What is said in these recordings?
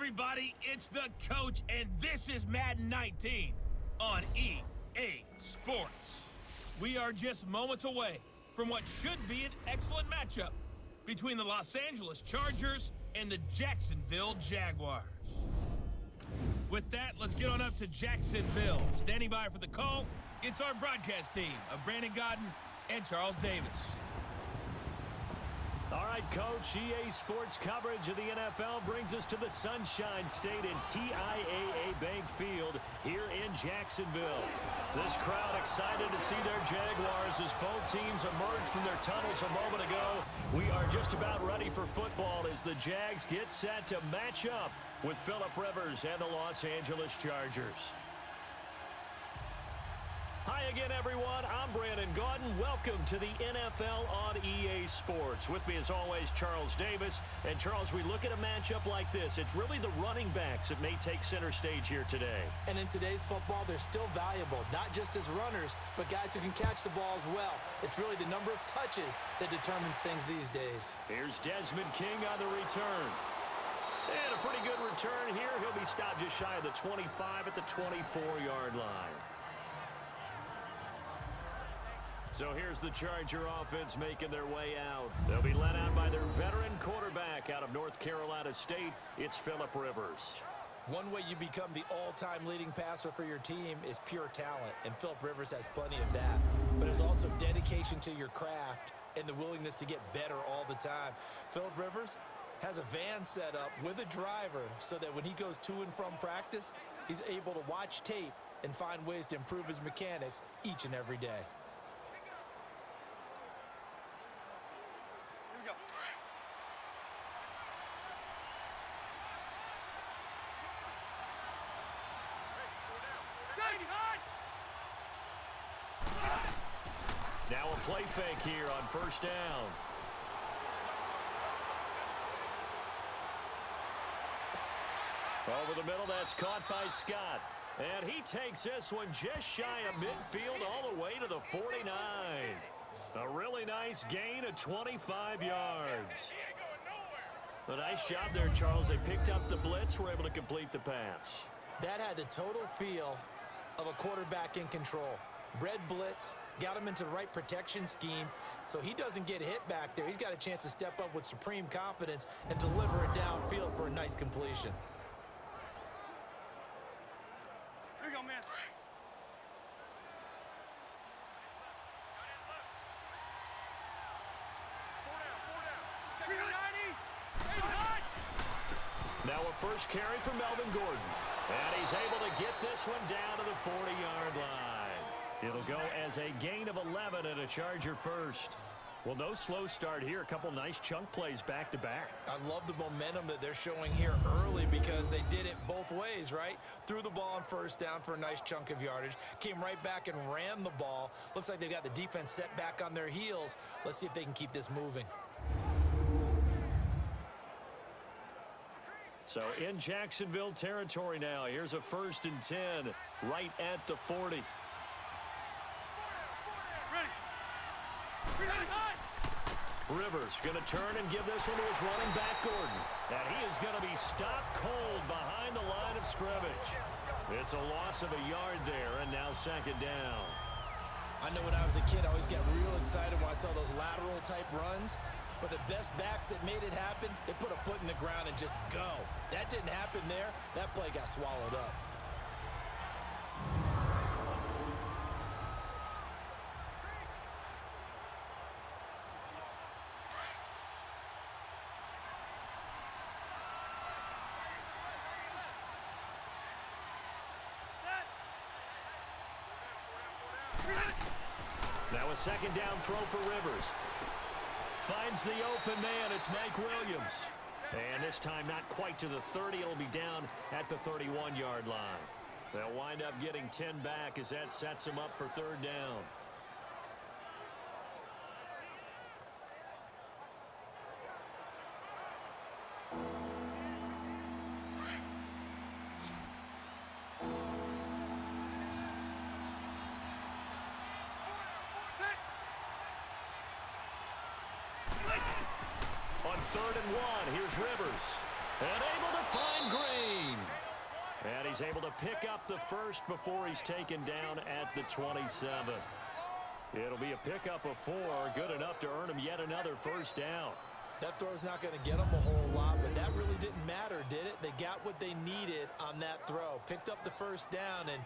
everybody, it's the coach, and this is Madden 19 on EA Sports. We are just moments away from what should be an excellent matchup between the Los Angeles Chargers and the Jacksonville Jaguars. With that, let's get on up to Jacksonville. Standing by for the call, it's our broadcast team of Brandon Godden and Charles Davis. All right, Coach, EA Sports coverage of the NFL brings us to the Sunshine State in TIAA Bank Field here in Jacksonville. This crowd excited to see their Jaguars as both teams emerged from their tunnels a moment ago. We are just about ready for football as the Jags get set to match up with Phillip Rivers and the Los Angeles Chargers. Hi again, everyone. I'm Brandon Godden. Welcome to the NFL on EA Sports. With me, as always, Charles Davis. And, Charles, we look at a matchup like this. It's really the running backs that may take center stage here today. And in today's football, they're still valuable, not just as runners, but guys who can catch the ball as well. It's really the number of touches that determines things these days. Here's Desmond King on the return. And a pretty good return here. He'll be stopped just shy of the 25 at the 24-yard line. So here's the Charger offense making their way out. They'll be led out by their veteran quarterback out of North Carolina State. It's Phillip Rivers. One way you become the all-time leading passer for your team is pure talent, and Phillip Rivers has plenty of that. But there's also dedication to your craft and the willingness to get better all the time. Phillip Rivers has a van set up with a driver so that when he goes to and from practice, he's able to watch tape and find ways to improve his mechanics each and every day. Now a play fake here on first down. Over the middle, that's caught by Scott. And he takes this one just shy of midfield all the way to the 49. A really nice gain of 25 yards. A nice job there, Charles. They picked up the blitz, were able to complete the pass. That had the total feel of a quarterback in control. Red blitz, got him into the right protection scheme, so he doesn't get hit back there. He's got a chance to step up with supreme confidence and deliver it downfield for a nice completion. Here you go, man. Now a first carry for Melvin Gordon. And he's able to get this one down to the 40-yard line. It'll go as a gain of 11 and a Charger first. Well, no slow start here. A couple nice chunk plays back-to-back. I love the momentum that they're showing here early because they did it both ways, right? Threw the ball on first down for a nice chunk of yardage. Came right back and ran the ball. Looks like they've got the defense set back on their heels. Let's see if they can keep this moving. So in Jacksonville territory now. Here's a 1st and 10 right at the 40. Rivers going to turn and give this one to his running back, Gordon. And he is going to be stopped cold behind the line of scrimmage. It's a loss of a yard there, and now 2nd down. I know when I was a kid, I always got real excited when I saw those lateral-type runs. But the best backs that made it happen, they put a foot in the ground and just go. That didn't happen there. That play got swallowed up. Now a 2nd down throw for Rivers. Finds the open man. It's Mike Williams. And this time not quite to the 30. It'll be down at the 31-yard line. They'll wind up getting 10 back as that sets them up for 3rd down. On 3rd and 1, here's Rivers. And able to find Green. And he's able to pick up the first before he's taken down at the 27. It'll be a pickup of 4, good enough to earn him yet another first down. That throw's not going to get them a whole lot, but that really didn't matter, did it? They got what they needed on that throw. Picked up the first down, and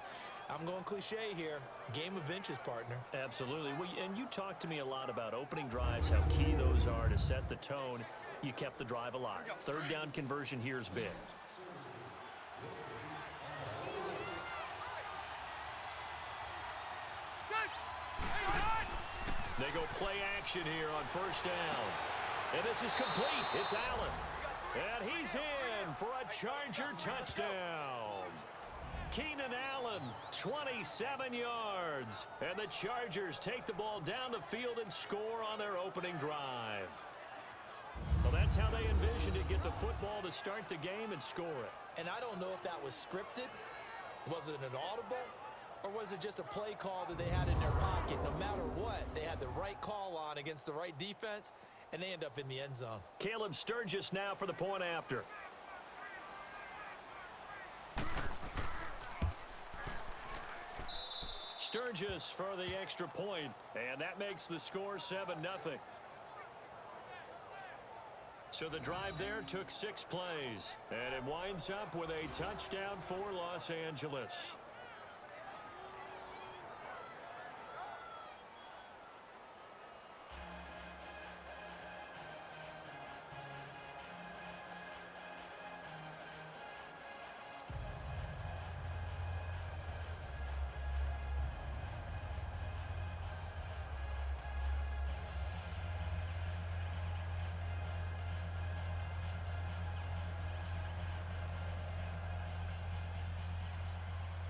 I'm going cliche here. Game of inches, partner. Absolutely. Well, and you talked to me a lot about opening drives, how key those are to set the tone. You kept the drive alive. Third down conversion here is big. They go play action here on first down. And this is complete. It's Allen. And he's in for a Charger touchdown. Keenan Allen, 27 yards. And the Chargers take the ball down the field and score on their opening drive. Well, that's how they envisioned it, get the football to start the game and score it. And I don't know if that was scripted. Was it an audible? Or was it just a play call that they had in their pocket? No matter what, they had the right call on against the right defense, and they end up in the end zone. Caleb Sturgis now for the point after. Sturgis for the extra point, and that makes the score 7-0. So the drive there took 6 plays, and it winds up with a touchdown for Los Angeles.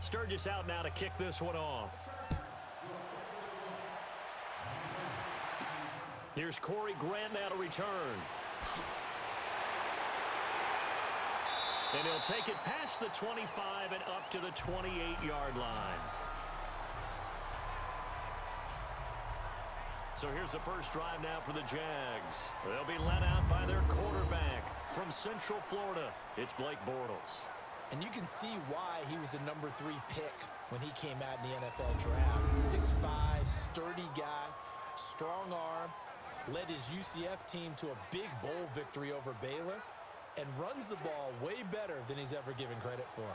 Sturgis out now to kick this one off. Here's Corey Grant now to return. And he'll take it past the 25 and up to the 28-yard line. So here's the first drive now for the Jags. They'll be led out by their quarterback from Central Florida. It's Blake Bortles. And you can see why he was the number 3 pick when he came out in the NFL draft. 6'5", sturdy guy, strong arm, led his UCF team to a big bowl victory over Baylor, and runs the ball way better than he's ever given credit for.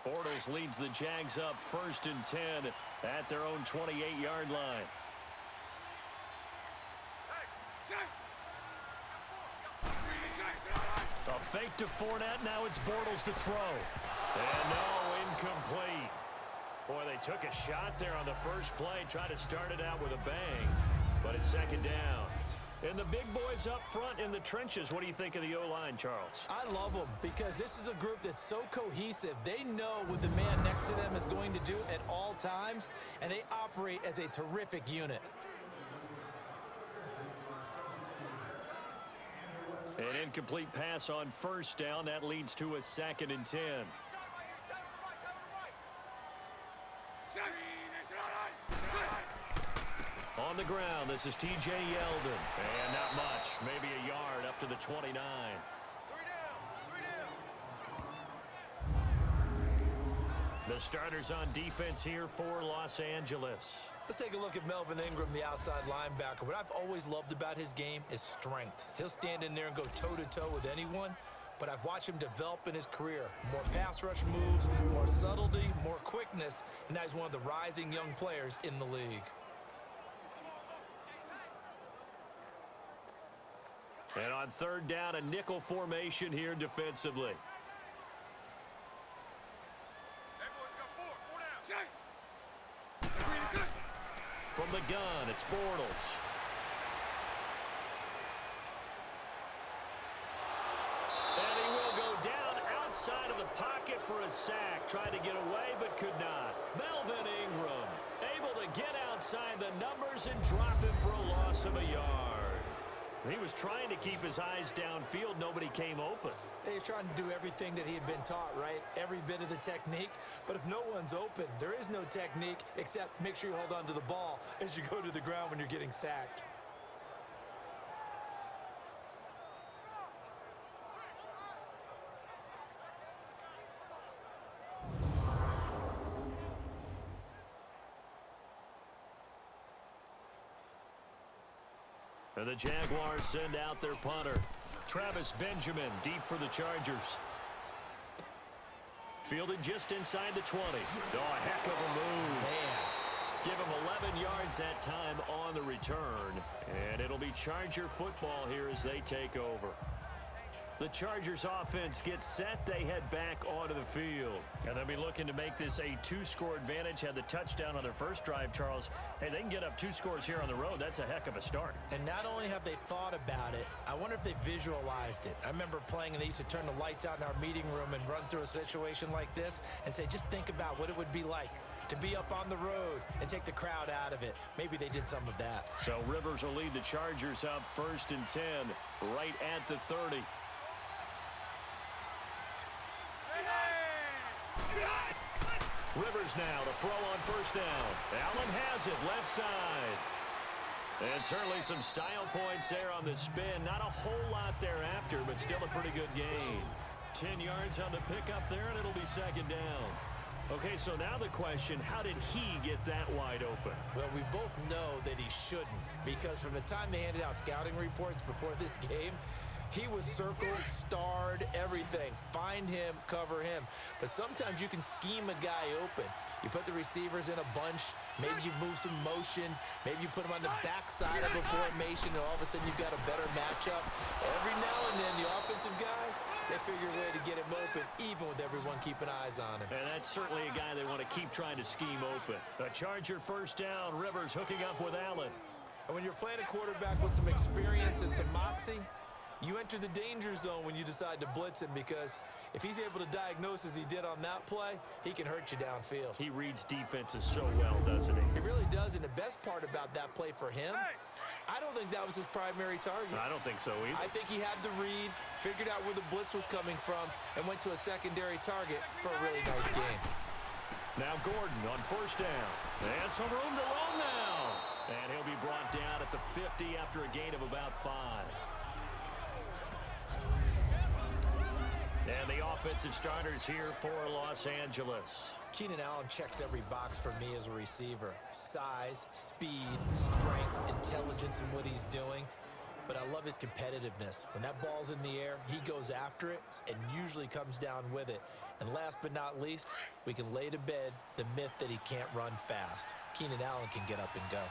Bortles leads the Jags up 1st and 10 at their own 28-yard line. A fake to Fournette. Now it's Bortles to throw. And no, incomplete. Boy, they took a shot there on the first play. Tried to start it out with a bang. But it's 2nd down. And the big boys up front in the trenches. What do you think of the O-line, Charles? I love them because this is a group that's so cohesive. They know what the man next to them is going to do at all times, and they operate as a terrific unit. An incomplete pass on first down. That leads to a 2nd and 10. On the ground, this is T.J. Yeldon. And not much. Maybe a yard up to the 29. The starters on defense here for Los Angeles. Let's take a look at Melvin Ingram, the outside linebacker. What I've always loved about his game is strength. He'll stand in there and go toe-to-toe with anyone, but I've watched him develop in his career. More pass rush moves, more subtlety, more quickness, and now he's one of the rising young players in the league. And on 3rd down, a nickel formation here defensively. From the gun, it's Bortles. And he will go down outside of the pocket for a sack. Tried to get away, but could not. Melvin Ingram able to get outside the numbers and drop him for a loss of a yard. He was trying to keep his eyes downfield. Nobody came open. He's trying to do everything that he had been taught, right? Every bit of the technique. But if no one's open, there is no technique except make sure you hold on to the ball as you go to the ground when you're getting sacked. And the Jaguars send out their punter. Travis Benjamin deep for the Chargers. Fielded just inside the 20. Oh, a heck of a move. Man. Give him 11 yards that time on the return. And it'll be Charger football here as they take over. The Chargers offense gets set. They head back onto the field. And they'll be looking to make this a 2-score advantage. Had the touchdown on their first drive, Charles. Hey, they can get up 2 scores here on the road. That's a heck of a start. And not only have they thought about it, I wonder if they visualized it. I remember playing and they used to turn the lights out in our meeting room and run through a situation like this and say, just think about what it would be like to be up on the road and take the crowd out of it. Maybe they did some of that. So Rivers will lead the Chargers up 1st and 10 right at the 30. Rivers now to throw on 1st down. Allen has it left side. And certainly some style points there on the spin. Not a whole lot thereafter, but still a pretty good gain. 10 yards on the pickup there, and it'll be 2nd down. Okay, so now the question, how did he get that wide open? Well, we both know that he shouldn't, because from the time they handed out scouting reports before this game, he was circled, starred, everything. Find him, cover him. But sometimes you can scheme a guy open. You put the receivers in a bunch. Maybe you move some motion. Maybe you put them on the backside of a formation, and all of a sudden you've got a better matchup. Every now and then, the offensive guys, they figure a way to get him open, even with everyone keeping eyes on him. And that's certainly a guy they want to keep trying to scheme open. A Charger 1st down. Rivers hooking up with Allen. And when you're playing a quarterback with some experience and some moxie, you enter the danger zone when you decide to blitz him, because if he's able to diagnose as he did on that play, he can hurt you downfield. He reads defenses so well, doesn't he? He really does, and the best part about that play for him, I don't think that was his primary target. I don't think so either. I think he had the read, figured out where the blitz was coming from, and went to a secondary target for a really nice game. Now Gordon on 1st down. And some room to roam now. And he'll be brought down at the 50 after a gain of about 5. And the offensive starters here for Los Angeles. Keenan Allen checks every box for me as a receiver. Size, speed, strength, intelligence in what he's doing. But I love his competitiveness. When that ball's in the air, he goes after it and usually comes down with it. And last but not least, we can lay to bed the myth that he can't run fast. Keenan Allen can get up and go.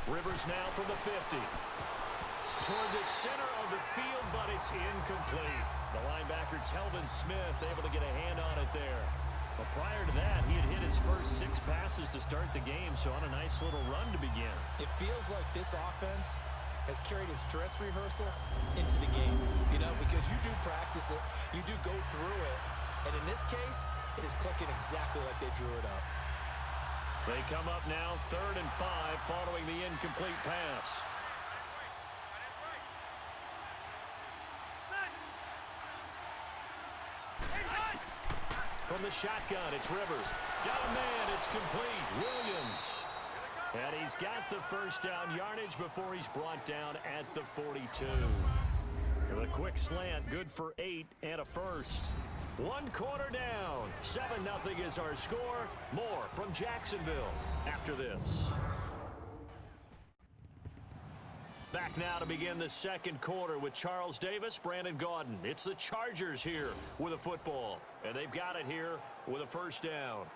Rivers now from the 50. Toward the center of the field, but it's incomplete. The linebacker, Telvin Smith, able to get a hand on it there. But prior to that, he had hit his first 6 passes to start the game, so on a nice little run to begin. It feels like this offense has carried its dress rehearsal into the game, you know, because you do practice it, you do go through it, and in this case, it is clicking exactly like they drew it up. They come up now 3rd and 5 following the incomplete pass. From the shotgun, it's Rivers. Got a man, it's complete. Williams. And he's got the 1st down yardage before he's brought down at the 42. And a quick slant, good for 8 and a 1st. 1 quarter down. 7-0 is our score. More from Jacksonville after this. Back now to begin the 2nd quarter with Charles Davis, Brandon Gaudin. It's the Chargers here with a football. And they've got it here with a 1st down.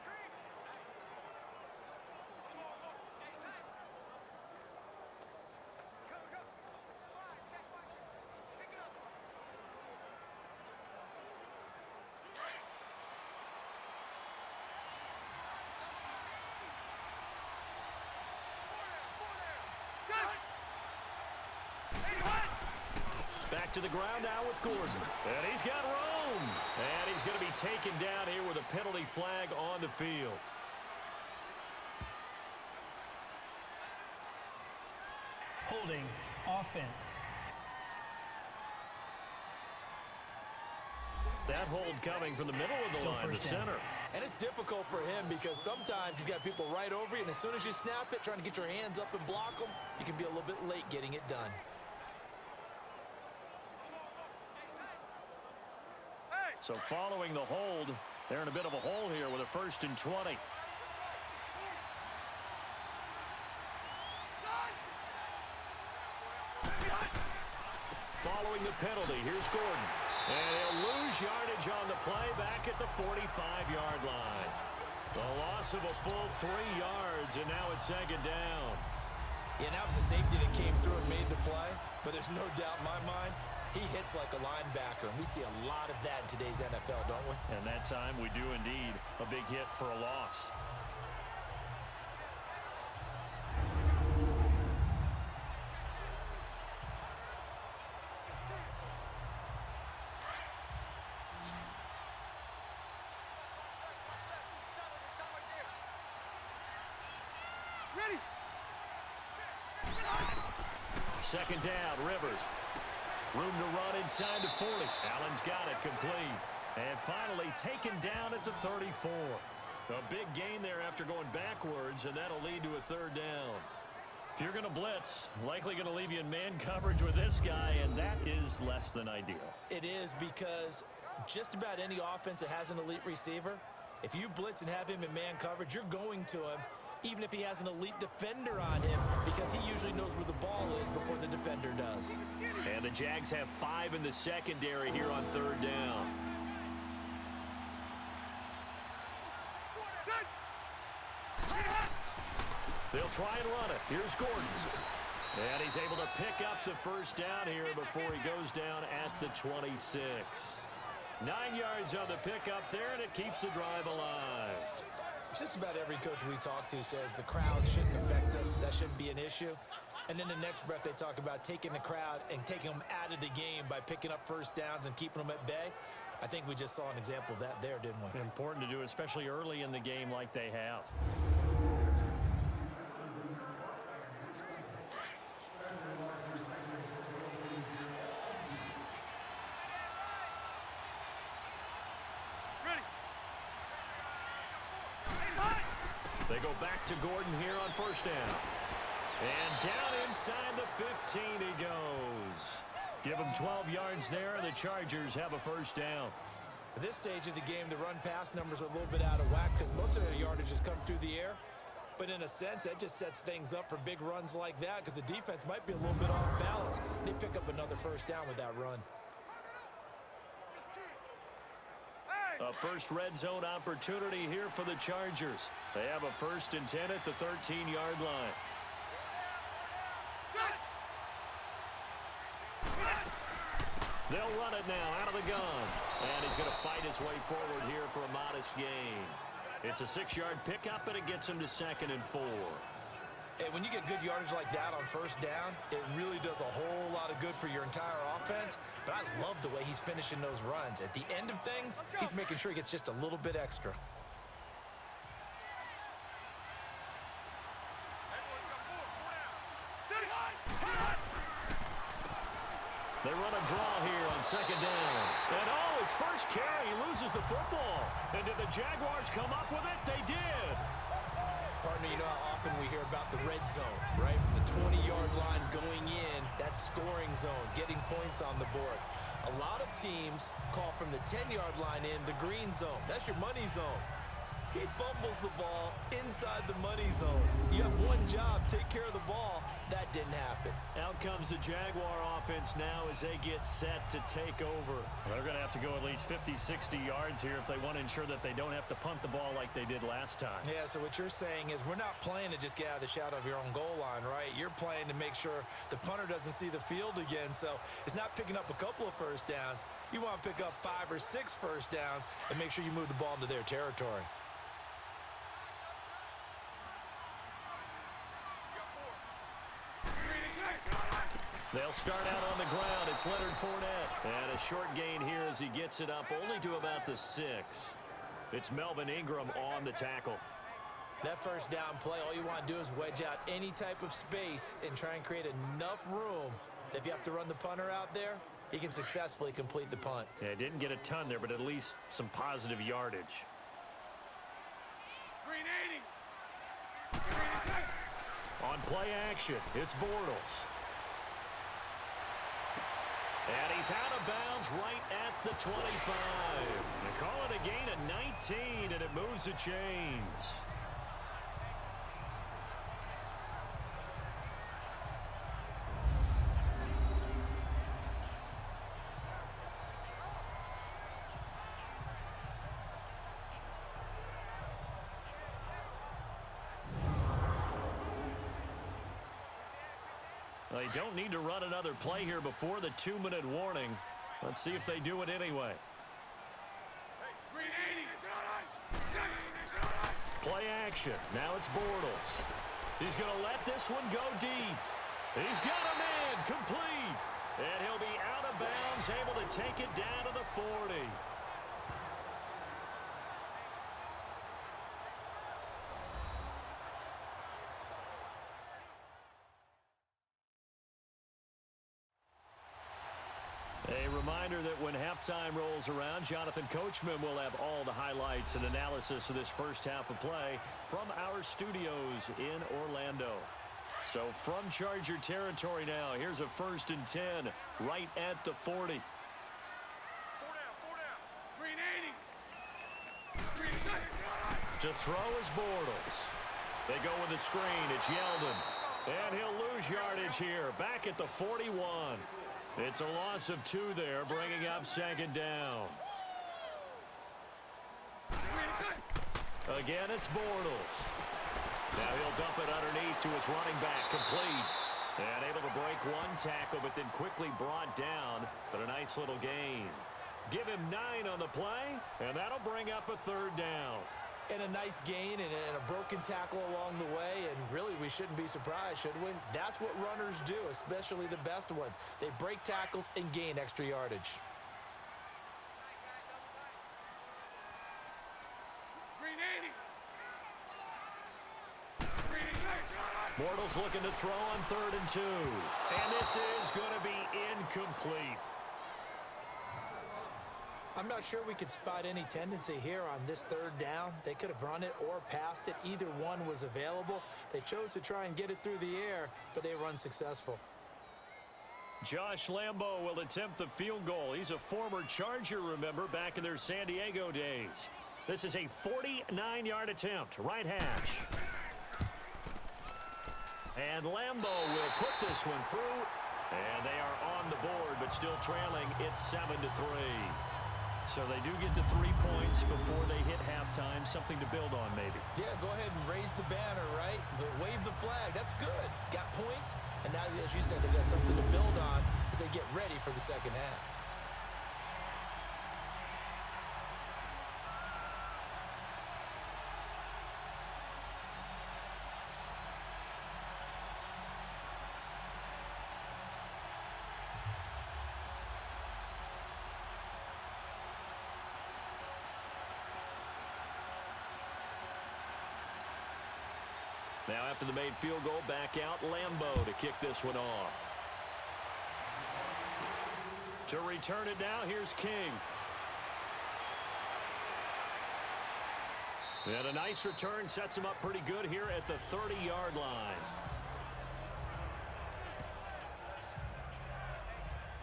Back to the ground now with Gordon. And he's got room. And he's going to be taken down here with a penalty flag on the field. Holding offense. That hold coming from the middle of the line, the center. And it's difficult for him because sometimes you've got people right over you, and as soon as you snap it, trying to get your hands up and block them, you can be a little bit late getting it done. So following the hold, they're in a bit of a hole here with a 1st and 20. Following the penalty, here's Gordon. And he'll lose yardage on the play back at the 45-yard line. The loss of a full 3 yards, and now it's 2nd down. Yeah, now it's the safety that came through and made the play, but there's no doubt in my mind, he hits like a linebacker, and we see a lot of that in today's NFL, don't we? And that time we do indeed a big hit for a loss. Ready. 2nd down, Rivers. Room to run inside the 40. Allen's got it complete. And finally taken down at the 34. A big gain there after going backwards, and that'll lead to a 3rd down. If you're going to blitz, likely going to leave you in man coverage with this guy, and that is less than ideal. It is, because just about any offense that has an elite receiver, if you blitz and have him in man coverage, you're going to him, even if he has an elite defender on him, because he usually knows where the ball is before the defender does. And the Jags have 5 in the secondary here on 3rd down. They'll try and run it. Here's Gordon. And he's able to pick up the 1st down here before he goes down at the 26. 9 yards on the pickup there, and it keeps the drive alive. Just about every coach we talk to says the crowd shouldn't affect us. That shouldn't be an issue. And then the next breath they talk about taking the crowd and taking them out of the game by picking up 1st downs and keeping them at bay. I think we just saw an example of that there, didn't we? Important to do, especially early in the game like they have. They go back to Gordon here on 1st down. And down inside the 15 he goes. Give him 12 yards there, and the Chargers have a 1st down. At this stage of the game, the run-pass numbers are a little bit out of whack because most of their yardage has come through the air. But in a sense, that just sets things up for big runs like that because the defense might be a little bit off balance. They pick up another 1st down with that run. A first red zone opportunity here for the Chargers. They have a 1st and 10 at the 13-yard line. They'll run it now out of the gun. And he's going to fight his way forward here for a modest gain. It's a 6-yard pickup, and it gets him to 2nd and 4. And when you get good yardage like that on 1st down, it really does a whole lot of good for your entire offense. But I love the way he's finishing those runs. At the end of things, he's making sure he gets just a little bit extra. They run a draw here on 2nd down. And his first carry, he loses the football. And did the Jaguars come up with it? They did. Partner, you know how often we hear about the red zone, right? From the 20-yard line going in, that scoring zone, getting points on the board. A lot of teams call from the 10-yard line in the green zone. That's your money zone. He fumbles the ball inside the money zone. You have one job, take care of the ball. That didn't happen. Out comes the Jaguar offense now as they get set to take over. They're going to have to go at least 50, 60 yards here if they want to ensure that they don't have to punt the ball like they did last time. Yeah, so what you're saying is we're not playing to just get out of the shadow of your own goal line, right? You're playing to make sure the punter doesn't see the field again. So it's not picking up a couple of 1st downs. You want to pick up 5 or 6 1st downs and make sure you move the ball into their territory. They'll start out on the ground. It's Leonard Fournette. And a short gain here as he gets it up only to about the 6. It's Melvin Ingram on the tackle. That first down play, all you want to do is wedge out any type of space and try and create enough room that if you have to run the punter out there, he can successfully complete the punt. Yeah, didn't get a ton there, but at least some positive yardage. Green 80. On play action, it's Bortles. And he's out of bounds right at the 25. They call it a gain of 19, and it moves the chains. They don't need to run another play here before the 2-minute warning. Let's see if they do it anyway. Play action. Now it's Bortles. He's going to let this one go deep. He's got a man complete. And he'll be out of bounds, able to take it down to the 40. A reminder that when halftime rolls around, Jonathan Coachman will have all the highlights and analysis of this first half of play from our studios in Orlando. So from Charger territory now, here's a 1st and 10 right at the 40. 4 down. Green 80. Green 80. To throw is Bortles. They go with the screen. It's Yeldon. And he'll lose yardage here. Back at the 41. It's a loss of 2 there, bringing up 2nd down. Again, it's Bortles. Now he'll dump it underneath to his running back, complete. And able to break 1 tackle, but then quickly brought down. But a nice little gain. Give him 9 on the play, and that'll bring up a 3rd down. And a nice gain and a broken tackle along the way, and really we shouldn't be surprised, should we? That's what runners do, especially the best ones. They break tackles and gain extra yardage. Green 80. Green 80. Bortles looking to throw on 3rd and 2. And this is going to be incomplete. I'm not sure we could spot any tendency here on this 3rd down. They could have run it or passed it. Either one was available. They chose to try and get it through the air, but they were unsuccessful. Josh Lambo will attempt the field goal. He's a former Charger, remember, back in their San Diego days. This is a 49-yard attempt, right hash. And Lambo will put this one through. And they are on the board, but still trailing. It's 7-3. So they do get to 3 points before they hit halftime. Something to build on, maybe. Yeah, go ahead and raise the banner, right? Wave the flag. That's good. Got points. And now, as you said, they've got something to build on as they get ready for the second half. Now after the made field goal, back out Lambo to kick this one off. To return it now, here's King. And a nice return sets him up pretty good here at the 30-yard line.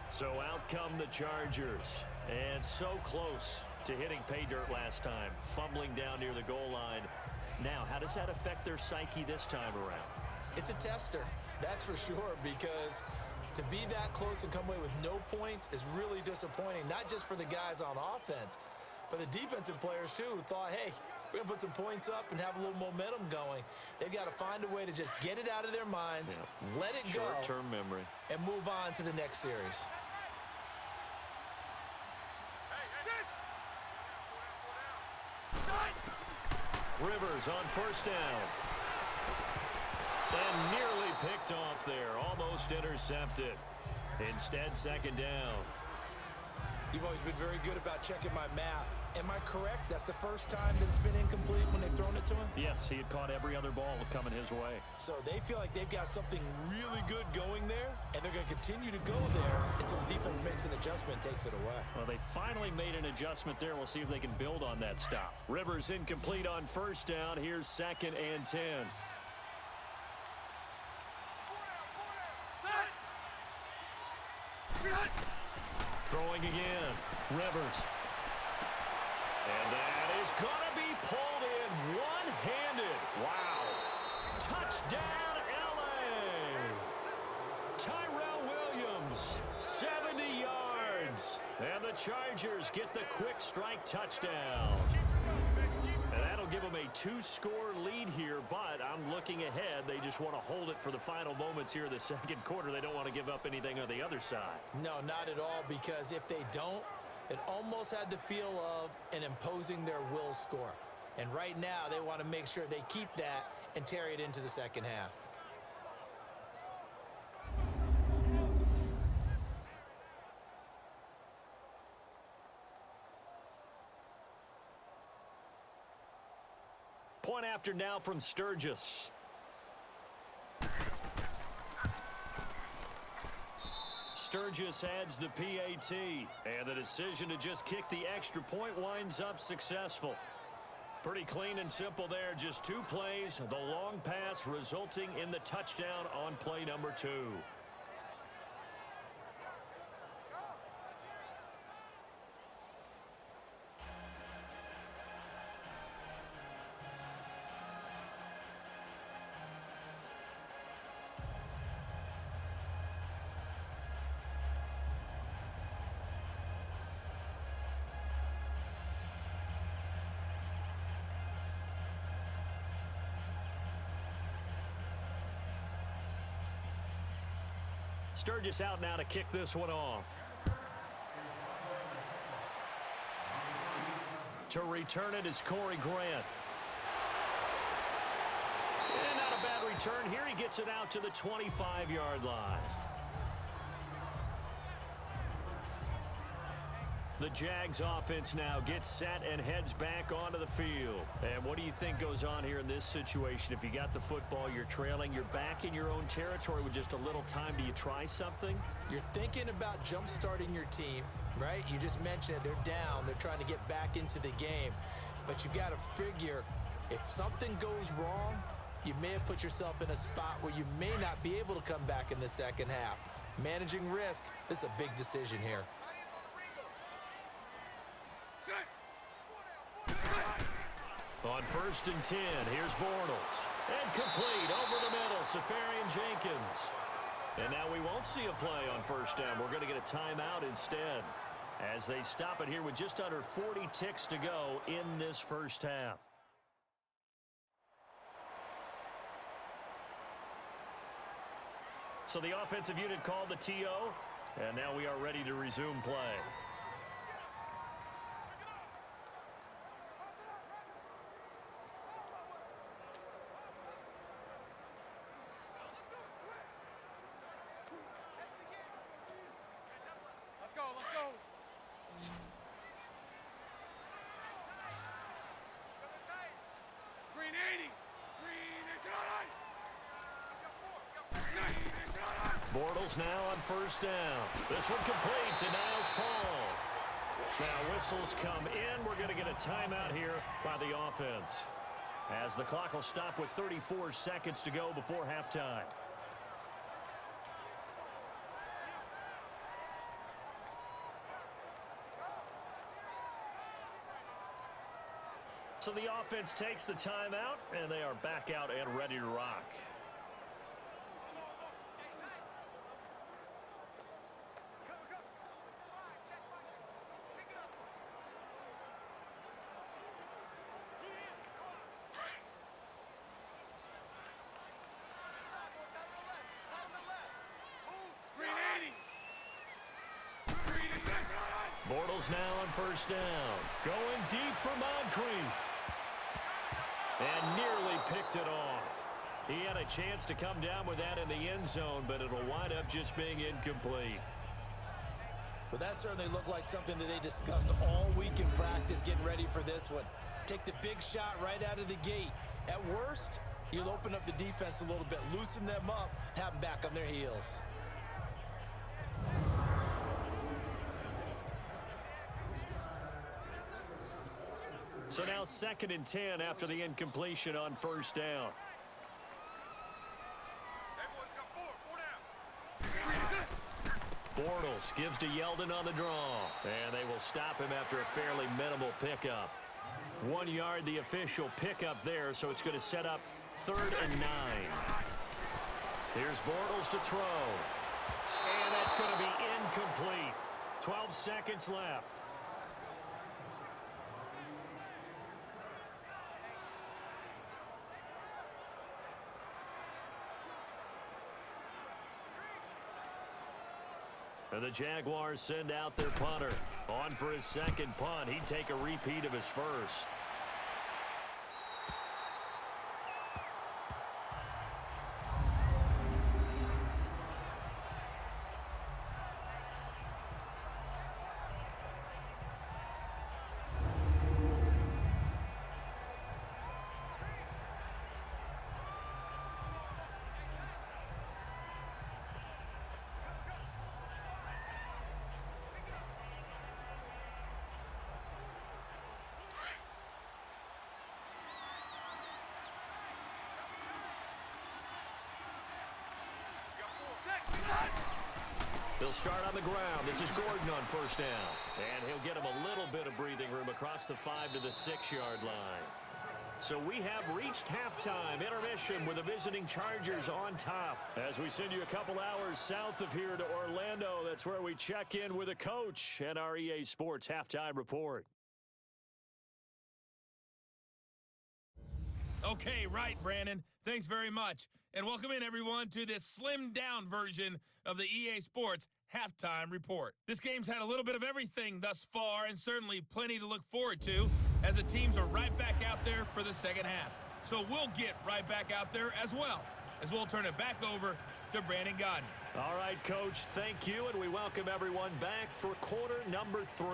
So out come the Chargers. And so close to hitting pay dirt last time. Fumbling down near the goal line. Now, how does that affect their psyche this time around? It's a tester, that's for sure, because to be that close and come away with no points is really disappointing, not just for the guys on offense, but the defensive players, too, who thought, hey, we're going to put some points up and have a little momentum going. They've got to find a way to just get it out of their minds, let it go, short-term memory, and move on to the next series. Rivers on 1st down. And nearly picked off there. Almost intercepted. Instead, 2nd down. You've always been very good about checking my math. Am I correct? That's the first time that it's been incomplete when they've thrown it to him? Yes, Yes, he had caught every other ball coming his way. So they feel like they've got something really good going there, and they're going to continue to go there until the defense makes an adjustment and takes it away. Well, they finally made an adjustment there. We'll see if they can build on that stop. Rivers incomplete on first down. Here's 2nd and 10. Throwing again. Rivers. And that is going to be pulled in one-handed. Wow. Touchdown, L.A. Tyrell Williams, 70 yards. And the Chargers get the quick strike touchdown. And that'll give them a 2-score lead here, but I'm looking ahead. They just want to hold it for the final moments here in the second quarter. They don't want to give up anything on the other side. No, not at all, because if they don't, it almost had the feel of an imposing their will score. And right now, they want to make sure they keep that and carry it into the second half. Point after now from Sturgis. Sturgis adds the PAT, and the decision to just kick the extra point winds up successful. Pretty clean and simple there, just 2 plays, the long pass resulting in the touchdown on play number 2. Sturgis out now to kick this one off. To return it is Corey Grant. And not a bad return here. He gets it out to the 25-yard line. The Jags offense now gets set and heads back onto the field. And what do you think goes on here in this situation? If you got the football, you're trailing, you're back in your own territory with just a little time. Do you try something? You're thinking about jump-starting your team, right? You just mentioned it. They're down. They're trying to get back into the game. But you got to figure, if something goes wrong, you may have put yourself in a spot where you may not be able to come back in the second half. Managing risk, this is a big decision here. On 1st and 10, here's Bortles. And complete over the middle, Safarian Jenkins. And now we won't see a play on 1st down. We're going to get a timeout instead, as they stop it here with just under 40 ticks to go in this first half. So the offensive unit called the TO, and now we are ready to resume play. Let's go. Green 80. Green is Bortles now on 1st down. This one complete to Niles Paul. Now whistles come in. We're going to get a timeout here by the offense, as the clock will stop with 34 seconds to go before halftime. So the offense takes the timeout, and they are back out and ready to rock. Bortles now on 1st down. Going deep for Moncrief. And nearly picked it off. He had a chance to come down with that in the end zone, but it'll wind up just being incomplete. Well, that certainly looked like something that they discussed all week in practice, getting ready for this one. Take the big shot right out of the gate. At worst, you'll open up the defense a little bit, loosen them up, have them back on their heels. So now 2nd and 10 after the incompletion on first down. Bortles gives to Yeldon on the draw. And they will stop him after a fairly minimal pickup. 1 yard, the official pickup there, so it's going to set up 3rd and 9. Here's Bortles to throw. And that's going to be incomplete. 12 seconds left. And the Jaguars send out their punter. On for his 2nd punt. He'd take a repeat of his first. They'll start on the ground. This is Gordon on first down. And he'll get him a little bit of breathing room across the 5 to the 6-yard line. So we have reached halftime intermission with the visiting Chargers on top. As we send you a couple hours south of here to Orlando, that's where we check in with a coach and our EA Sports halftime report. Okay, right, Brandon. Thanks very much. And welcome in, everyone, to this slimmed-down version of the EA Sports halftime report. This game's had a little bit of everything thus far, and certainly plenty to look forward to, as the teams are right back out there for the second half. So we'll get right back out there as well, as we'll turn it back over to Brandon Godden. All right, Coach, thank you, and we welcome everyone back for quarter number 3.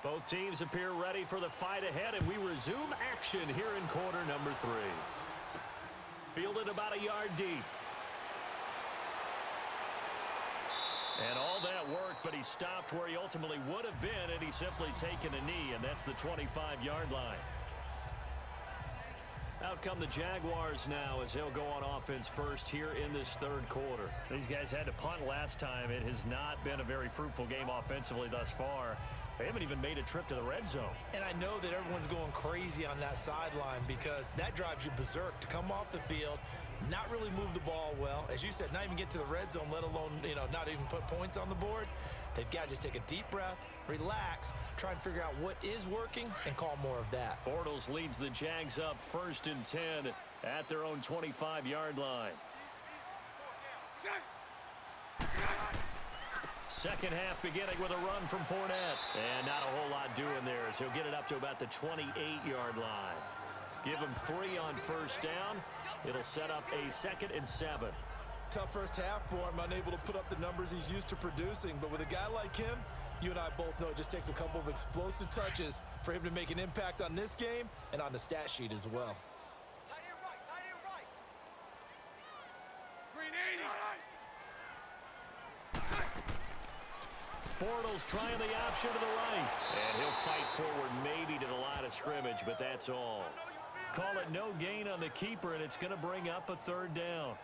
Both teams appear ready for the fight ahead, and we resume action here in quarter number 3. Fielded about a yard deep. And all that worked, but he stopped where he ultimately would have been, and he's simply taken a knee, and that's the 25-yard line. Out come the Jaguars now as they'll go on offense first here in this 3rd quarter. These guys had to punt last time. It has not been a very fruitful game offensively thus far. They haven't even made a trip to the red zone. And I know that everyone's going crazy on that sideline because that drives you berserk to come off the field, not really move the ball well. As you said, not even get to the red zone, let alone, not even put points on the board. They've got to just take a deep breath, relax, try and figure out what is working, and call more of that. Bortles leads the Jags up 1st and 10 at their own 25-yard line. Second half beginning with a run from Fournette. And not a whole lot doing there as he'll get it up to about the 28-yard line. Give him 3 on first down. It'll set up a 2nd and 7. Tough first half for him, unable to put up the numbers he's used to producing. But with a guy like him, you and I both know it just takes a couple of explosive touches for him to make an impact on this game and on the stat sheet as well. Bortles trying the option to the right. And he'll fight forward maybe to the line of scrimmage, but that's all. Call it no gain on the keeper, and it's going to bring up a 3rd down.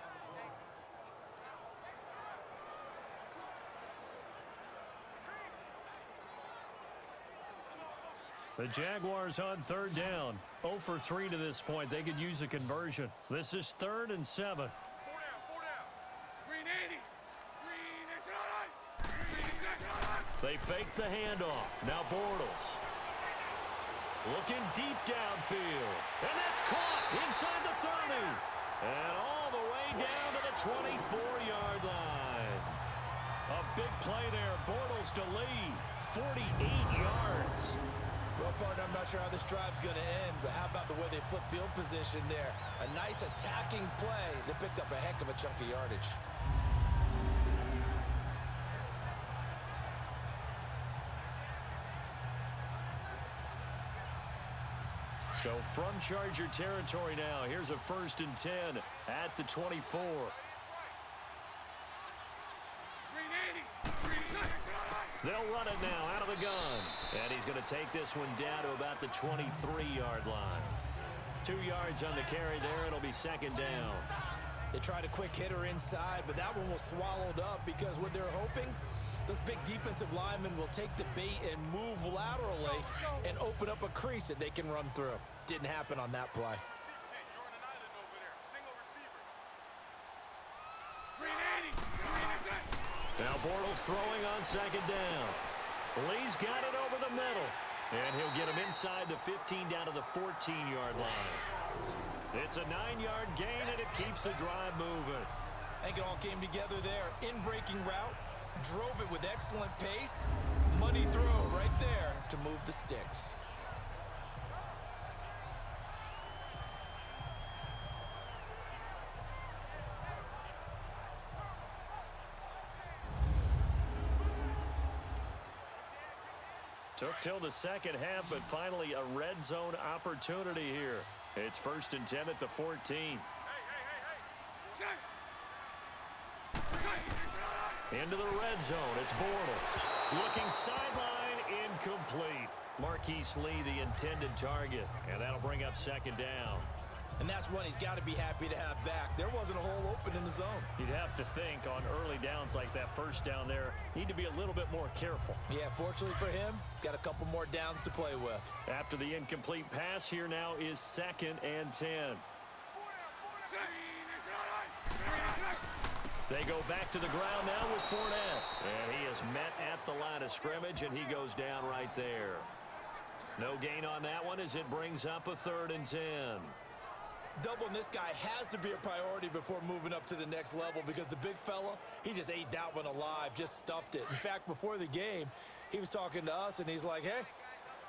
The Jaguars on third down. 0 for 3 to this point. They could use a conversion. This is 3rd and 7. 4 down, 4 down. Green 80. Green is on. Green is on. They fake the handoff. Now Bortles. Looking deep downfield. And that's caught inside the 30. And all the way down to the 24-yard line. A big play there. Bortles to lead. 48 yards. Well, partner, I'm not sure how this drive's going to end, but how about the way they flip field position there? A nice attacking play that picked up a heck of a chunk of yardage. So from Charger territory now, here's a 1st and 10 at the 24. They'll run it now out of the gun. And he's going to take this one down to about the 23-yard line. 2 yards on the carry there. It'll be 2nd down. They tried a quick hitter inside, but that one was swallowed up because what they're hoping, those big defensive linemen will take the bait and move laterally and open up a crease that they can run through. Didn't happen on that play. Now Bortles throwing on 2nd down. Lee's got it over the middle. And he'll get him inside the 15 down to the 14-yard line. It's a 9-yard gain, and it keeps the drive moving. I think it all came together there. In-breaking route, drove it with excellent pace. Money throw right there to move the sticks. Took till the second half, but finally a red zone opportunity here. It's 1st and 10 at the 14. Into the red zone. It's Bortles. Looking sideline, incomplete. Marquise Lee, the intended target. And that'll bring up 2nd down. And that's one he's got to be happy to have back. There wasn't a hole open in the zone. You'd have to think on early downs like that 1st down there, need to be a little bit more careful. Yeah, fortunately for him, got a couple more downs to play with. After the incomplete pass, here now is 2nd and 10. They go back to the ground now with Fournette. And he is met at the line of scrimmage, and he goes down right there. No gain on that one as it brings up a 3rd and 10. Doubling this guy has to be a priority before moving up to the next level because the big fella, he just ate that one alive, just stuffed it. In fact, before the game, he was talking to us, and he's like, hey,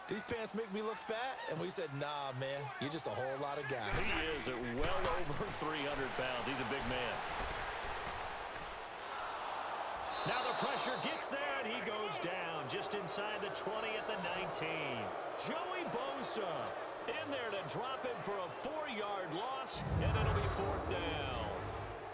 these pants make me look fat? And we said, nah, man, you're just a whole lot of guy. He is at well over 300 pounds. He's a big man. Now the pressure gets there, and he goes down just inside the 20 at the 19. Joey Bosa in there to drop him for a 4-yard loss, and it'll be 4th down.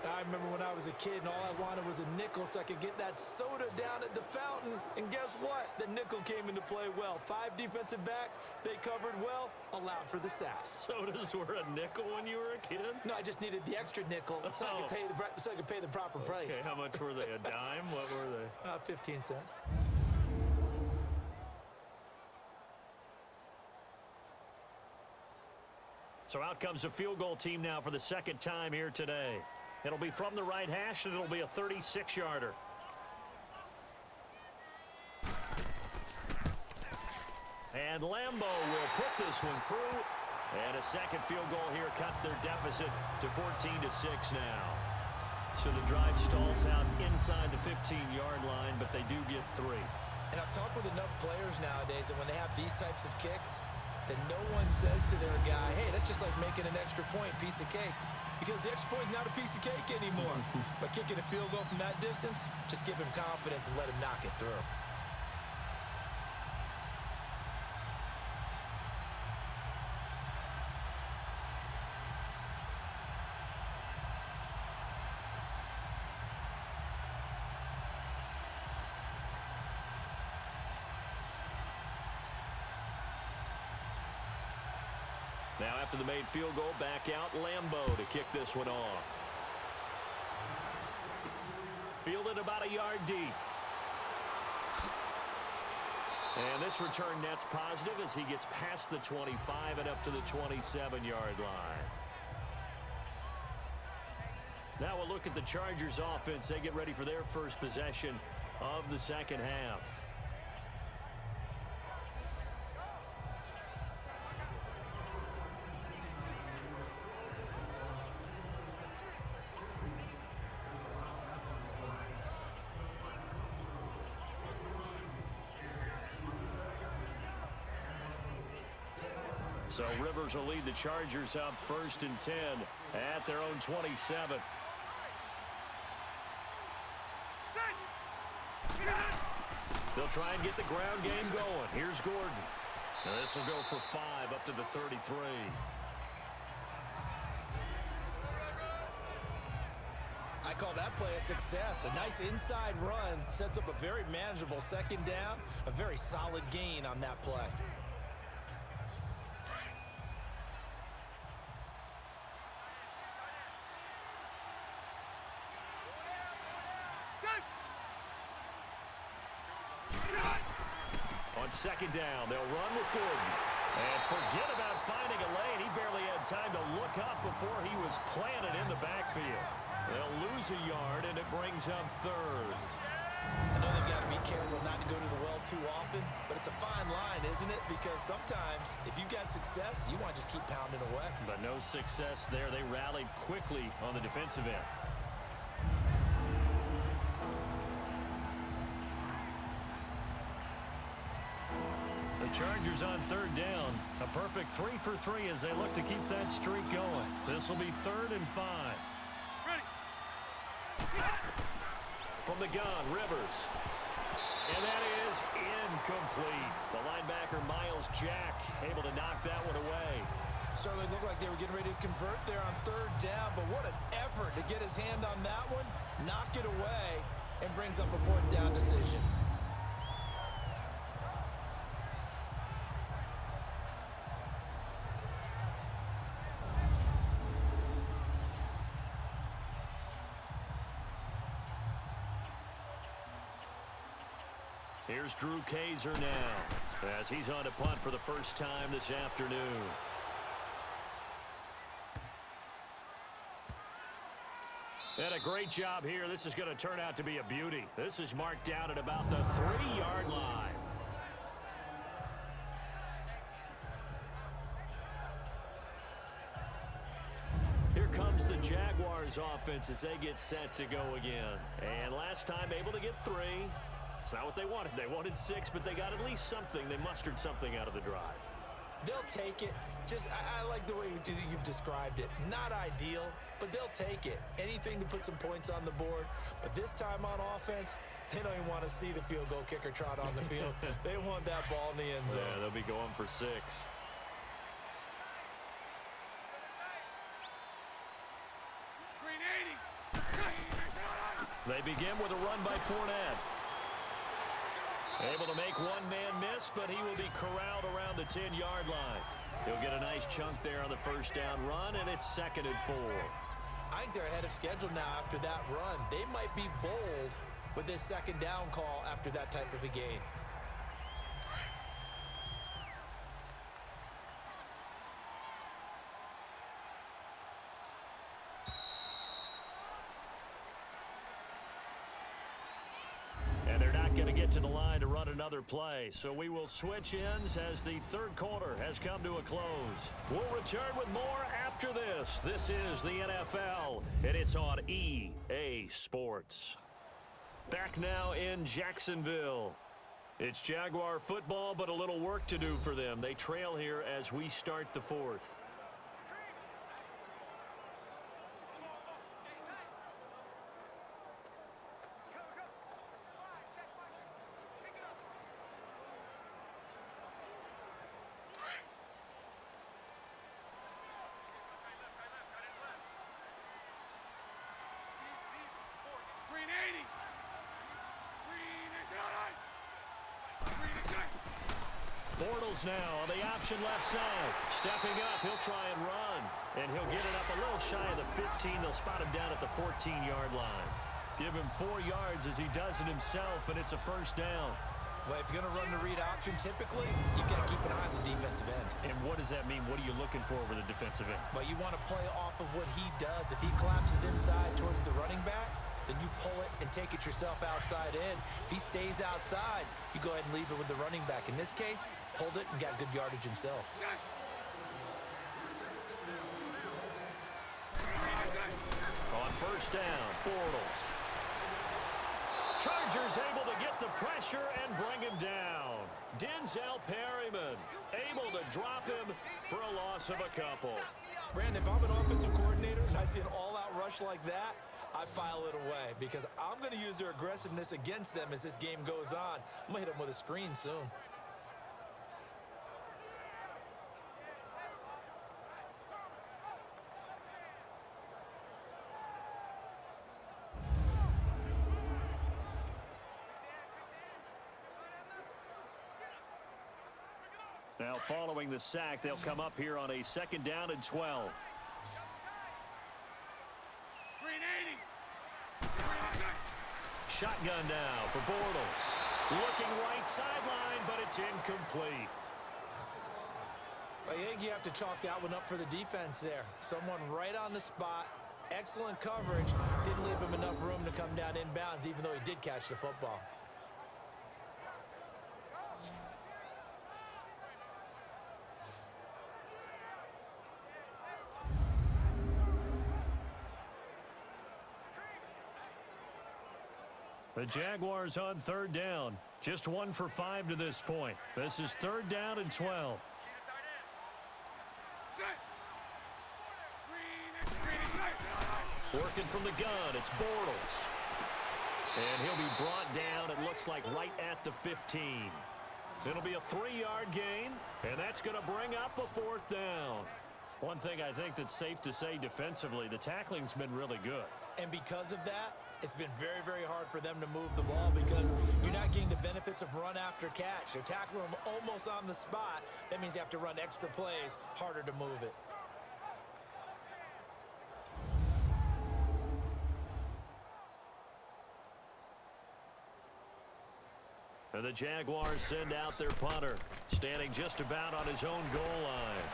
I remember when I was a kid and all I wanted was a nickel so I could get that soda down at the fountain. And guess what? The nickel came into play well. 5 defensive backs, they covered well, allowed for the sack. Sodas were a nickel when you were a kid? No, I just needed the extra nickel so I could pay the proper price. Okay, how much were they? A dime? What were they? 15 cents. So out comes a field goal team now for the 2nd time here today. It'll be from the right hash, and it'll be a 36-yarder. And Lambeau will put this one through. And a second field goal here cuts their deficit to 14-6 now. So the drive stalls out inside the 15-yard line, but they do get 3. And I've talked with enough players nowadays that when they have these types of kicks, that no one says to their guy, hey, that's just like making an extra point, piece of cake. Because the extra point is not a piece of cake anymore. But kicking a field goal from that distance, just give him confidence and let him knock it through. Now after the made field goal, back out Lambeau to kick this one off. Fielded about a yard deep. And this return net's positive as he gets past the 25 and up to the 27-yard line. Now we'll look at the Chargers offense. They get ready for their first possession of the second half. So Rivers will lead the Chargers up 1st and 10 at their own 27. They'll try and get the ground game going. Here's Gordon. Now this will go for 5 up to the 33. I call that play a success. A nice inside run sets up a very manageable second down. A very solid gain on that play. On second down, they'll run with Gordon. And forget about finding a lane. He barely had time to look up before he was planted in the backfield. They'll lose a yard, and it brings up 3rd. I know they've got to be careful not to go to the well too often, but it's a fine line, isn't it? Because sometimes, if you've got success, you want to just keep pounding away. But no success there. They rallied quickly on the defensive end. The Chargers on 3rd down. A perfect 3 for 3 as they look to keep that streak going. This will be 3rd and 5. Ready. From the gun, Rivers. And that is incomplete. The linebacker, Miles Jack, able to knock that one away. Certainly looked like they were getting ready to convert there on 3rd down, but what an effort to get his hand on that one, knock it away, and brings up a 4th down decision. Here's Drew Kaiser now as he's on to punt for the first time this afternoon. And a great job here. This is going to turn out to be a beauty. This is marked down at about the 3-yard line. Here comes the Jaguars offense as they get set to go again. And last time able to get 3. It's not what they wanted. They wanted 6, but they got at least something. They mustered something out of the drive. They'll take it. I like the way you've described it. Not ideal, but they'll take it. Anything to put some points on the board. But this time on offense, they don't even want to see the field goal kicker trot on the field. They want that ball in the end zone. Yeah, they'll be going for 6. Green 80. They begin with a run by Fournette. Able to make one man miss, but he will be corralled around the 10-yard line. He'll get a nice chunk there on the first down run, and it's 2nd and 4. I think they're ahead of schedule now after that run. They might be bold with this 2nd down call after that type of a game. And they're not going to get to the line to run another play. So we will switch ends as the 3rd quarter has come to a close. We'll return with more after this. This is the NFL, and it's on EA Sports. Back now in Jacksonville. It's Jaguar football, but a little work to do for them. They trail here as we start the 4th. Green 80. Green is out. Green is out. Bortles now on the option left side. Stepping up, he'll try and run. And he'll get it up a little shy of the 15. They'll spot him down at the 14-yard line. Give him 4 yards as he does it himself, and it's a first down. Well, if you're going to run the read option, typically, you've got to keep an eye on the defensive end. And what does that mean? What are you looking for with the defensive end? Well, you want to play off of what he does. If he collapses inside towards the running back, then you pull it and take it yourself outside in. If he stays outside, you go ahead and leave it with the running back. In this case, pulled it and got good yardage himself. On first down, Bortles. Chargers able to get the pressure and bring him down. Denzel Perryman able to drop him for a loss of a couple. Brandon, if I'm an offensive coordinator and I see an all-out rush like that, I file it away because I'm going to use their aggressiveness against them as this game goes on. I'm going to hit them with a screen soon. Now following the sack, they'll come up here on a 2nd down and 12. Shotgun now for Bortles. Looking right sideline, but it's incomplete. I think you have to chalk that one up for the defense there. Someone right on the spot. Excellent coverage. Didn't leave him enough room to come down inbounds, even though he did catch the football. The Jaguars on 3rd down. Just 1 for 5 to this point. This is 3rd down and 12. Working from the gun, it's Bortles. And he'll be brought down, it looks like, right at the 15. It'll be a 3-yard gain, and that's going to bring up a 4th down. One thing I think that's safe to say defensively, the tackling's been really good. And because of that, it's been very, very hard for them to move the ball because you're not getting the benefits of run after catch. They're tackling them almost on the spot. That means you have to run extra plays, harder to move it. And the Jaguars send out their punter, standing just about on his own goal line.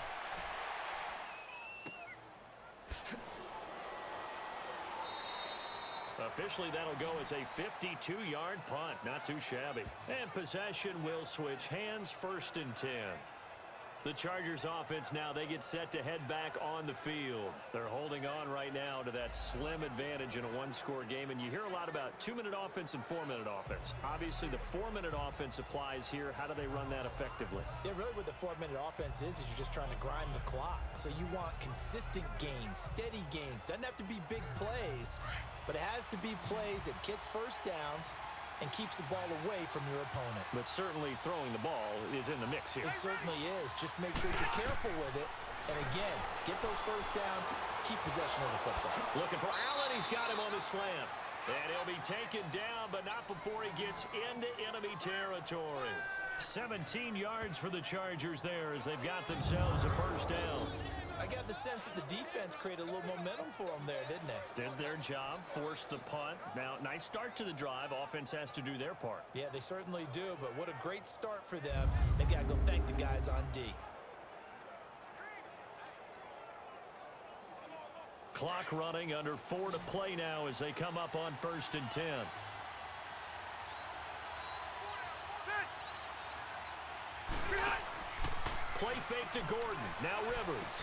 Officially, that'll go as a 52-yard punt. Not too shabby. And possession will switch hands, 1st and 10. The Chargers offense now, they get set to head back on the field. They're holding on right now to that slim advantage in a 1-score game. And you hear a lot about 2-minute offense and 4-minute offense. Obviously, the 4-minute offense applies here. How do they run that effectively? Yeah, really what the 4-minute offense is you're just trying to grind the clock. So you want consistent gains, steady gains. Doesn't have to be big plays, but it has to be plays that gets first downs and keeps the ball away from your opponent. But certainly throwing the ball is in the mix here. It certainly is. Just make sure you're careful with it. And again, get those first downs, keep possession of the football. Looking for Allen. He's got him on the slant. And he'll be taken down, but not before he gets into enemy territory. 17 yards for the Chargers there as they've got themselves a first down. I got the sense that the defense created a little momentum for them there, didn't they? Did their job, forced the punt. Now, nice start to the drive. Offense has to do their part. Yeah, they certainly do, but what a great start for them. They've got to go thank the guys on D. Clock running, under 4 to play now as they come up on 1st and 10. Play fake to Gordon. Now Rivers.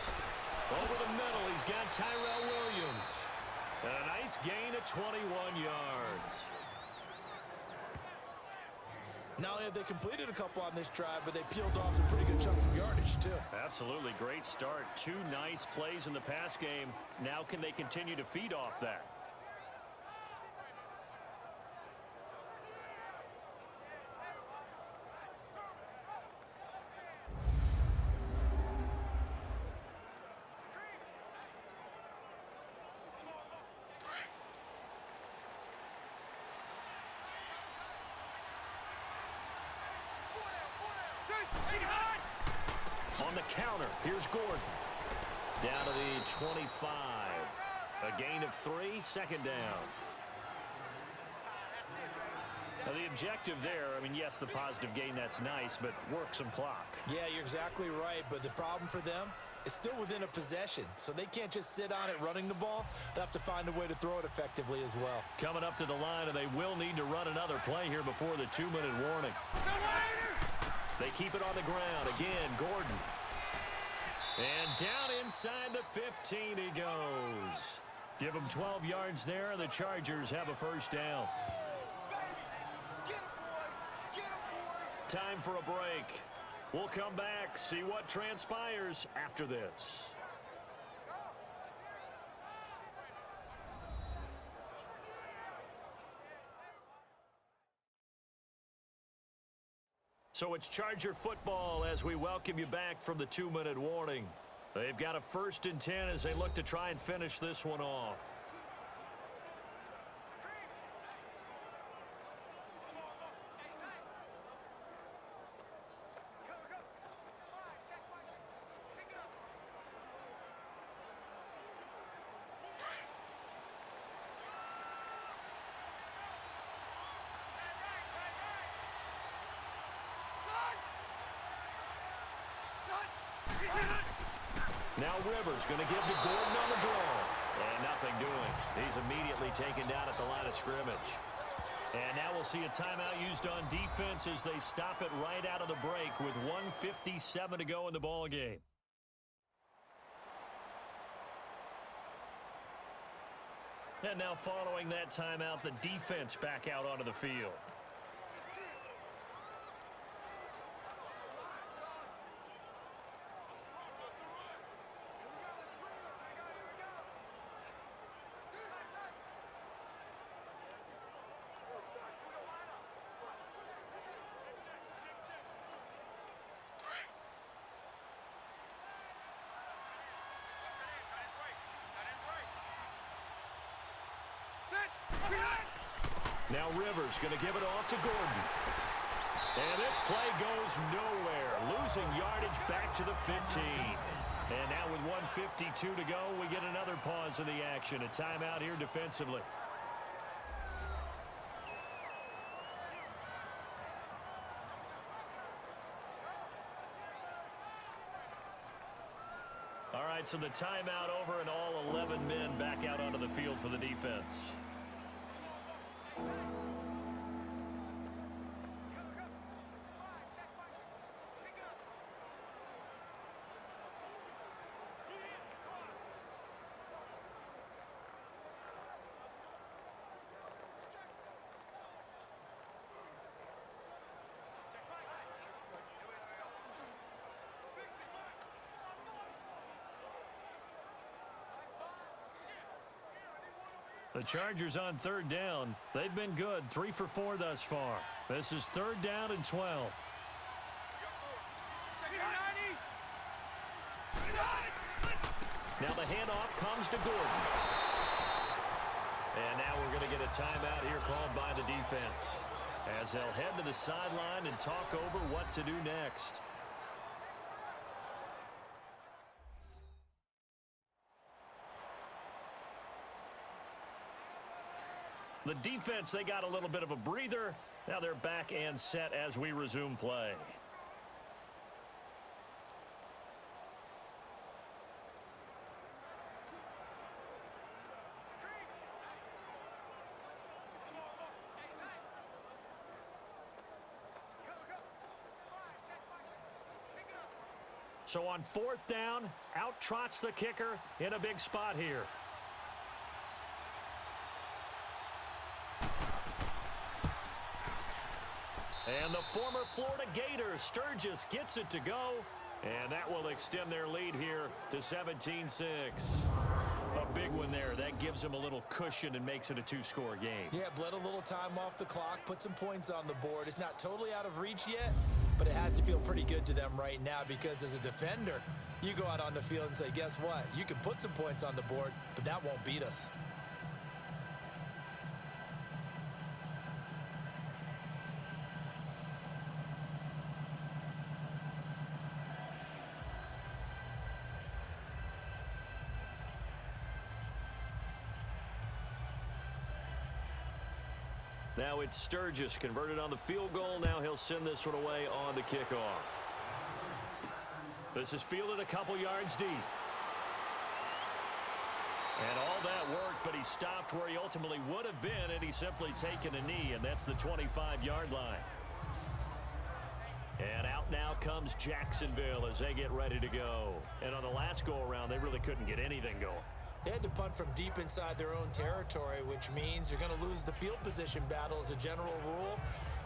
Over the middle, he's got Tyrell Williams. And a nice gain of 21 yards. Not only have they completed a couple on this drive, but they peeled off some pretty good chunks of yardage, too. Absolutely. Great start. 2 nice plays in the pass game. Now can they continue to feed off that? On the counter, here's Gordon. Down to the 25. A gain of 3, 2nd down. Now, the objective there, I mean, yes, the positive gain, that's nice, but work some clock. Yeah, you're exactly right, but the problem for them is still within a possession, so they can't just sit on it running the ball. They'll have to find a way to throw it effectively as well. Coming up to the line, and they will need to run another play here before the 2-minute warning. They keep it on the ground. Again, Gordon. And down inside the 15 he goes. Give him 12 yards there. The Chargers have a first down. Time for a break. We'll come back, see what transpires after this. So it's Charger football as we welcome you back from the 2-minute warning. They've got a 1st and 10 as they look to try and finish this one off. Now Rivers going to give to Gordon on the draw. And nothing doing. He's immediately taken down at the line of scrimmage. And now we'll see a timeout used on defense as they stop it right out of the break with 1:57 to go in the ball game. And now following that timeout, the defense back out onto the field. Now Rivers going to give it off to Gordon. And this play goes nowhere. Losing yardage back to the 15. And now with 1:52 to go, we get another pause of the action. A timeout here defensively. All right, so the timeout over and all 11 men back out onto the field for the defense. The Chargers on 3rd down. They've been good, 3 for 4 thus far. This is 3rd down and 12. Now the handoff comes to Gordon. And now we're going to get a timeout here called by the defense as they'll head to the sideline and talk over what to do next. The defense, they got a little bit of a breather. Now they're back and set as we resume play. So on 4th down, out trots the kicker in a big spot here. And the former Florida Gator, Sturgis, gets it to go. And that will extend their lead here to 17-6. A big one there. That gives them a little cushion and makes it a 2-score game. Yeah, bled a little time off the clock, put some points on the board. It's not totally out of reach yet, but it has to feel pretty good to them right now because as a defender, you go out on the field and say, guess what? You can put some points on the board, but that won't beat us. Now it's Sturgis converted on the field goal. Now he'll send this one away on the kickoff. This is fielded a couple yards deep. And all that worked, but he stopped where he ultimately would have been had he simply taken a knee, and that's the 25-yard line. And out now comes Jacksonville as they get ready to go. And on the last go-around, they really couldn't get anything going. They had to punt from deep inside their own territory, which means you're going to lose the field position battle as a general rule.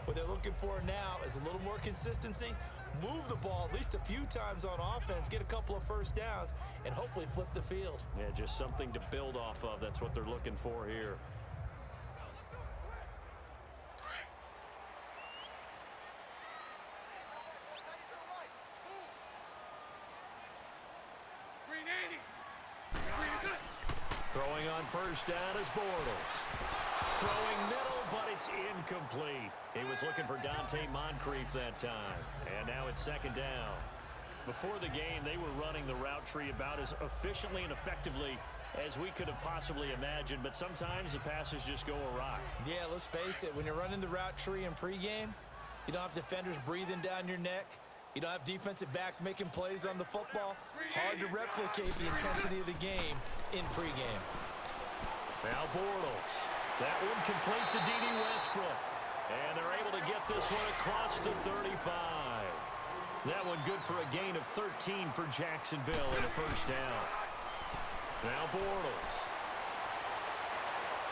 What they're looking for now is a little more consistency, move the ball at least a few times on offense, get a couple of first downs, and hopefully flip the field. Yeah, just something to build off of. That's what they're looking for here. Throwing on first down is Bortles. Throwing middle, but it's incomplete. He was looking for Dante Moncrief that time. And now it's second down. Before the game, they were running the route tree about as efficiently and effectively as we could have possibly imagined, but sometimes the passes just go awry. Yeah, let's face it, when you're running the route tree in pregame, you don't have defenders breathing down your neck. You don't have defensive backs making plays on the football. Hard to replicate the intensity of the game in pregame. Now Bortles. That one complete to D.D. Westbrook. And they're able to get this one across the 35. That one good for a gain of 13 for Jacksonville and a first down. Now Bortles.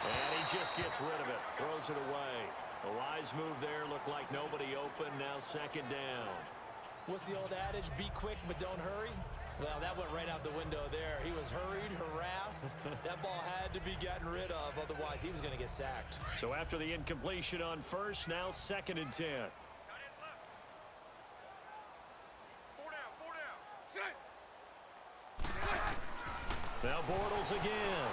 And he just gets rid of it. Throws it away. A wise move there. Looked like nobody open. Now second down. What's the old adage? Be quick, but don't hurry. Well, that went right out the window there. He was hurried, harassed. That ball had to be gotten rid of. Otherwise, he was going to get sacked. So after the incompletion on first, now second and 10. Now Bortles again.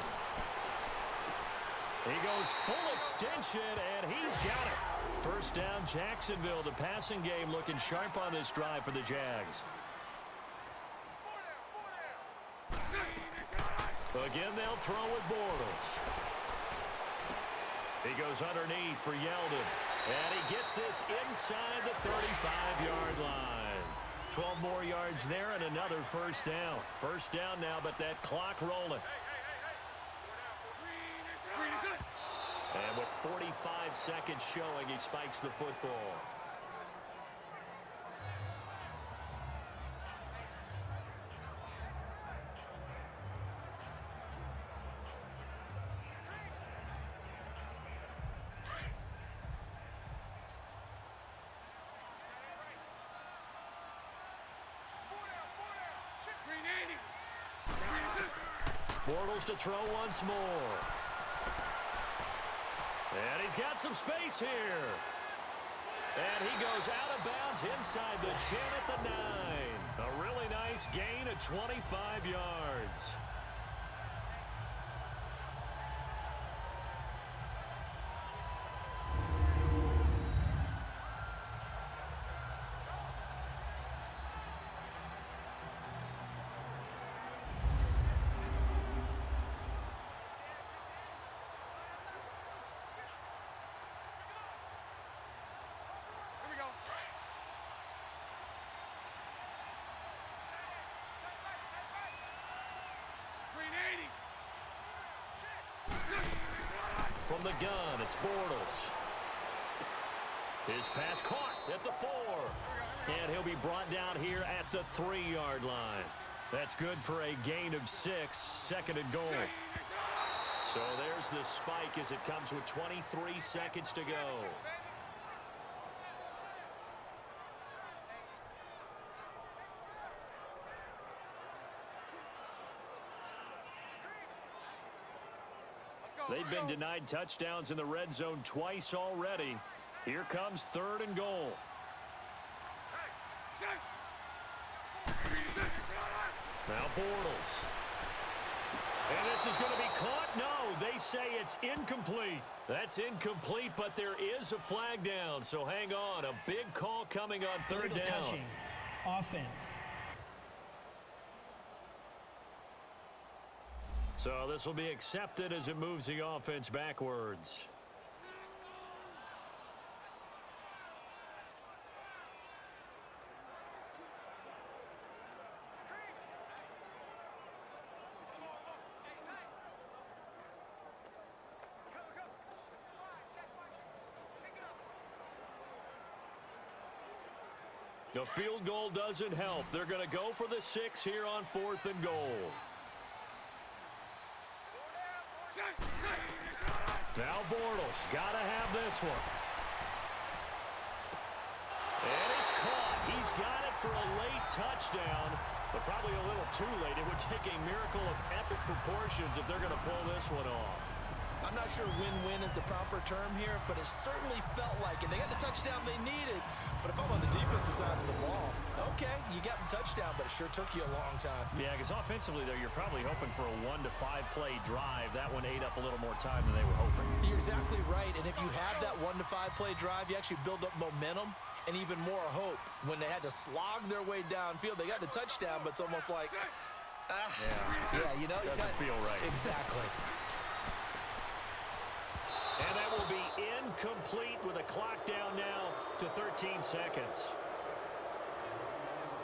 He goes full extension, and he's got it. First down, Jacksonville. The passing game looking sharp on this drive for the Jags. Again, they'll throw with Bortles. He goes underneath for Yeldon. And he gets this inside the 35-yard line. 12 more yards there and another first down. First down now, but that clock rolling. And with 45 seconds showing, he spikes the football. Bortles to throw once more. And he's got some space here. And he goes out of bounds inside the 10 at the 9. A really nice gain of 25 yards. From the gun, it's Bortles. His pass caught at the 4. And he'll be brought down here at the 3-yard line. That's good for a gain of 6, second and goal. So there's the spike as it comes with 23 seconds to go. They've been denied touchdowns in the red zone twice already. Here comes third and goal. Now Bortles. And this is going to be caught. No, they say it's incomplete. That's incomplete, but there is a flag down. So hang on. A big call coming on third down. Touching. Offense. So this will be accepted as it moves the offense backwards. The field goal doesn't help. They're going to go for the 6 here on 4th and goal. Now Bortles got to have this one. And it's caught. He's got it for a late touchdown, but probably a little too late. It would take a miracle of epic proportions if they're going to pull this one off. I'm not sure win-win is the proper term here, but it certainly felt like it. They got the touchdown they needed, but if I'm on the defensive side of the ball, okay, you got the touchdown, but it sure took you a long time. Yeah, because offensively there, you're probably hoping for a 1 to 5 play drive. That one ate up a little more time than they were hoping. You're exactly right, and if you have that 1 to 5 play drive, you actually build up momentum and even more hope. When they had to slog their way downfield, they got the touchdown, but it's almost like, you know, doesn't feel right. Exactly. And that will be incomplete with a clock down now to 13 seconds.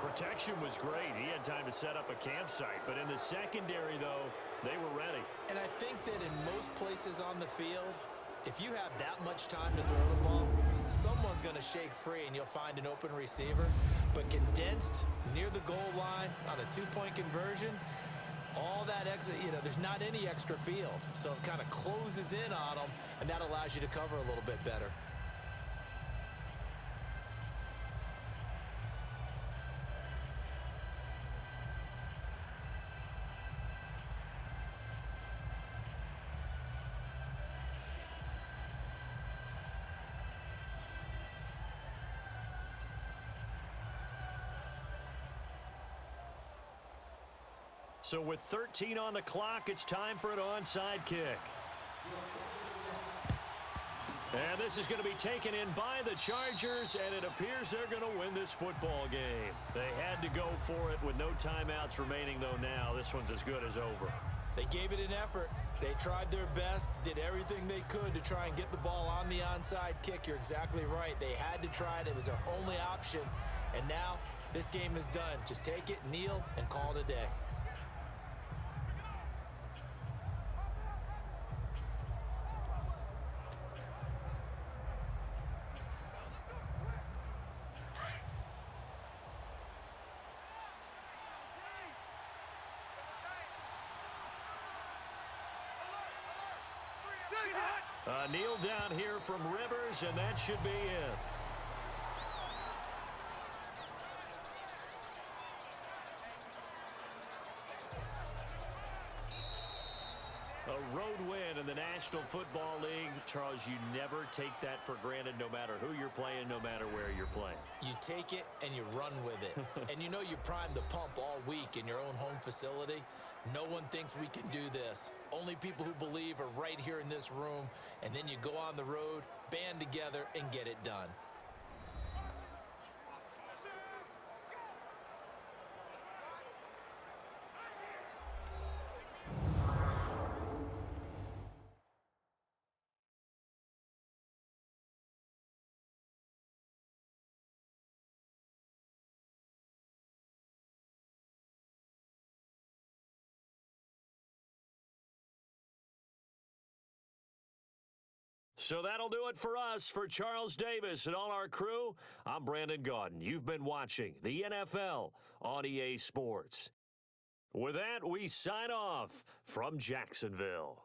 Protection was great. He had time to set up a campsite. But in the secondary, though, they were ready. And I think that in most places on the field, if you have that much time to throw the ball, someone's going to shake free and you'll find an open receiver. But condensed near the goal line on a 2-point conversion, all that exit, you know, there's not any extra field. So it kind of closes in on them, and that allows you to cover a little bit better. So with 13 on the clock, it's time for an onside kick. And this is going to be taken in by the Chargers, and it appears they're going to win this football game. They had to go for it with no timeouts remaining, though now this one's as good as over. They gave it an effort. They tried their best, did everything they could to try and get the ball on the onside kick. You're exactly right. They had to try it. It was their only option. And now this game is done. Just take it, kneel, and call it a day. Kneel down here from Rivers, and that should be it. A road win in the National Football League. Charles, you never take that for granted, no matter who you're playing, no matter where you're playing. You take it and you run with it. And you know you primed the pump all week in your own home facility. No one thinks we can do this. Only people who believe are right here in this room. And then you go on the road, band together, and get it done. So that'll do it for us. For Charles Davis and all our crew, I'm Brandon Gaudin. You've been watching the NFL on EA Sports. With that, we sign off from Jacksonville.